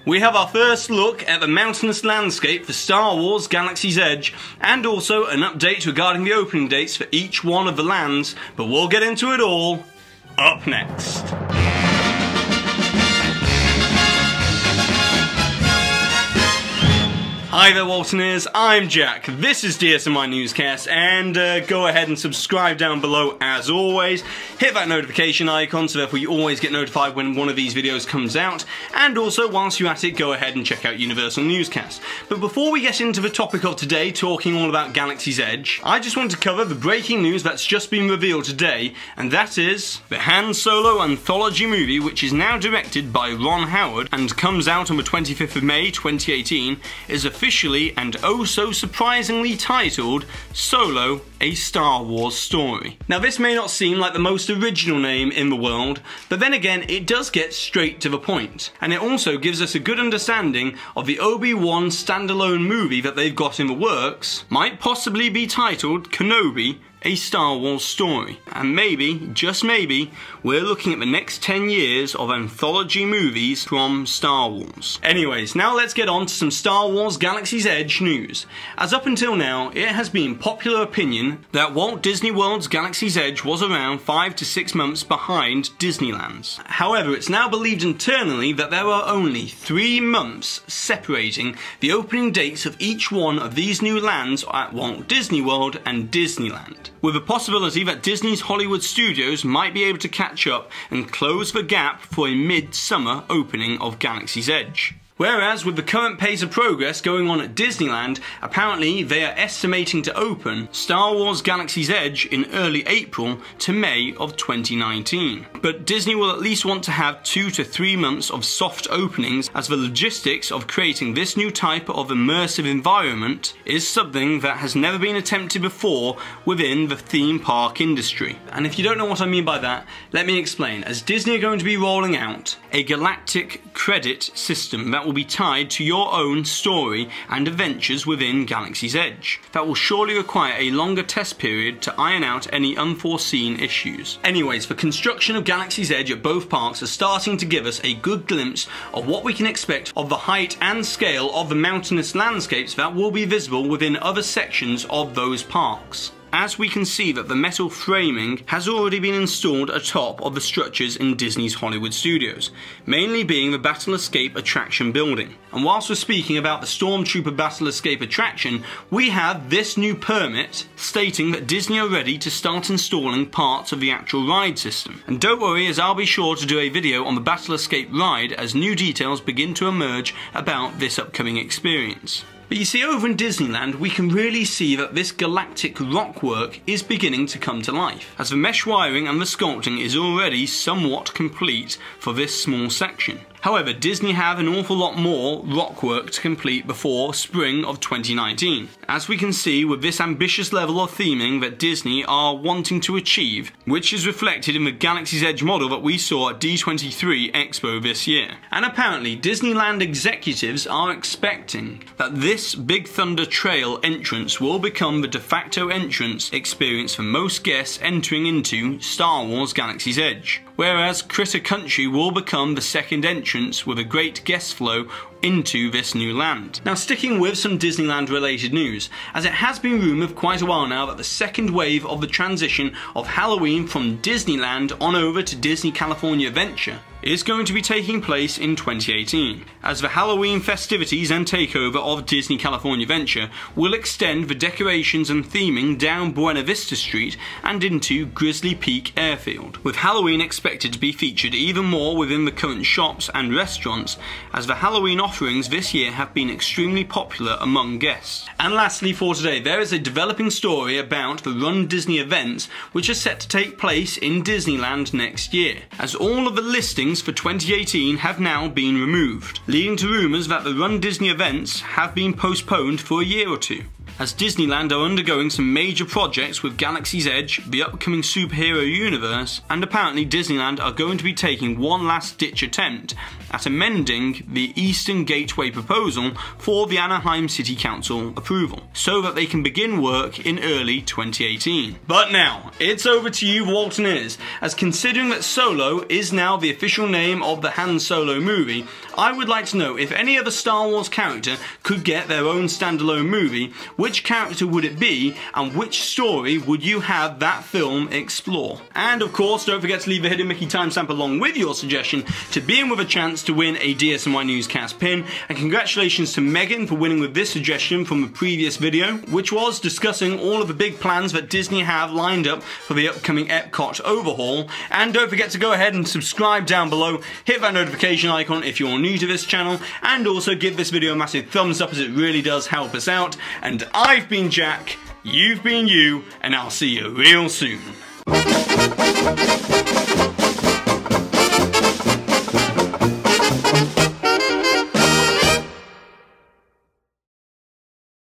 we have our first look at the mountainous landscape for Star Wars Galaxy's Edge, and also an update regarding the opening dates for each one of the lands, but we'll get into it all up next. Hi there Waltoneers, I'm Jack, this is DSNY Newscast, and go ahead and subscribe down below as always. Hit that notification icon so that you always get notified when one of these videos comes out, and also whilst you're at it, go ahead and check out Universal Newscast. But before we get into the topic of today, talking all about Galaxy's Edge, I just want to cover the breaking news that's just been revealed today, and that is the Han Solo Anthology Movie, which is now directed by Ron Howard and comes out on the 25th of May 2018, is officially and oh so surprisingly titled Solo, a Star Wars Story. Now this may not seem like the most original name in the world, but then again it does get straight to the point, and it also gives us a good understanding of the Obi-Wan standalone movie that they've got in the works, might possibly be titled Kenobi, a Star Wars Story. And maybe, just maybe, we're looking at the next 10 years of anthology movies from Star Wars. Anyways, now let's get on to some Star Wars Galaxy's Edge news. As up until now, it has been popular opinion that Walt Disney World's Galaxy's Edge was around 5 to 6 months behind Disneyland's. However, it's now believed internally that there are only 3 months separating the opening dates of each one of these new lands at Walt Disney World and Disneyland, with a possibility that Disney's Hollywood studios might be able to catch up and close the gap for a mid-summer opening of Galaxy's Edge. Whereas with the current pace of progress going on at Disneyland, apparently they are estimating to open Star Wars Galaxy's Edge in early April to May of 2019. But Disney will at least want to have 2 to 3 months of soft openings, as the logistics of creating this new type of immersive environment is something that has never been attempted before within the theme park industry. And if you don't know what I mean by that, let me explain. As Disney are going to be rolling out a galactic credit system that will be tied to your own story and adventures within Galaxy's Edge. That will surely require a longer test period to iron out any unforeseen issues. Anyways, the construction of Galaxy's Edge at both parks are starting to give us a good glimpse of what we can expect of the height and scale of the mountainous landscapes that will be visible within other sections of those parks, as we can see that the metal framing has already been installed atop of the structures in Disney's Hollywood studios, mainly being the Battle Escape attraction building. And whilst we're speaking about the Stormtrooper Battle Escape attraction, we have this new permit stating that Disney are ready to start installing parts of the actual ride system. And don't worry, as I'll be sure to do a video on the Battle Escape ride as new details begin to emerge about this upcoming experience. But you see, over in Disneyland, we can really see that this galactic rockwork is beginning to come to life, as the mesh wiring and the sculpting is already somewhat complete for this small section. However, Disney have an awful lot more rockwork to complete before spring of 2019, as we can see with this ambitious level of theming that Disney are wanting to achieve, which is reflected in the Galaxy's Edge model that we saw at D23 Expo this year. And apparently, Disneyland executives are expecting that this Big Thunder Trail entrance will become the de facto entrance experience for most guests entering into Star Wars Galaxy's Edge, whereas Critter Country will become the second entrance with a great guest flow into this new land. Now, sticking with some Disneyland related news, as it has been rumoured quite a while now that the second wave of the transition of Halloween from Disneyland on over to Disney California Adventure is going to be taking place in 2018, as the Halloween festivities and takeover of Disney California Adventure will extend the decorations and theming down Buena Vista Street and into Grizzly Peak Airfield, with Halloween expected to be featured even more within the current shops and restaurants, as the Halloween offerings this year have been extremely popular among guests. And lastly for today, there is a developing story about the Run Disney events which are set to take place in Disneyland next year, as all of the listings for 2018 have now been removed, leading to rumours that the Run Disney events have been postponed for a year or two. as Disneyland are undergoing some major projects with Galaxy's Edge, the upcoming superhero universe, and apparently Disneyland are going to be taking one last ditch attempt at amending the Eastern Gateway proposal for the Anaheim City Council approval, so that they can begin work in early 2018. But now, it's over to you Walterners, as considering that Solo is now the official name of the Han Solo movie, I would like to know if any other Star Wars character could get their own standalone movie, which character would it be, and which story would you have that film explore? And of course, don't forget to leave a hidden Mickey timestamp along with your suggestion to be in with a chance to win a DSNY Newscast pin, and congratulations to Megan for winning with this suggestion from the previous video, which was discussing all of the big plans that Disney have lined up for the upcoming Epcot overhaul. And don't forget to go ahead and subscribe down below, hit that notification icon if you're new to this channel, and also give this video a massive thumbs up as it really does help us out. And I've been Jack, you've been you, and I'll see you real soon.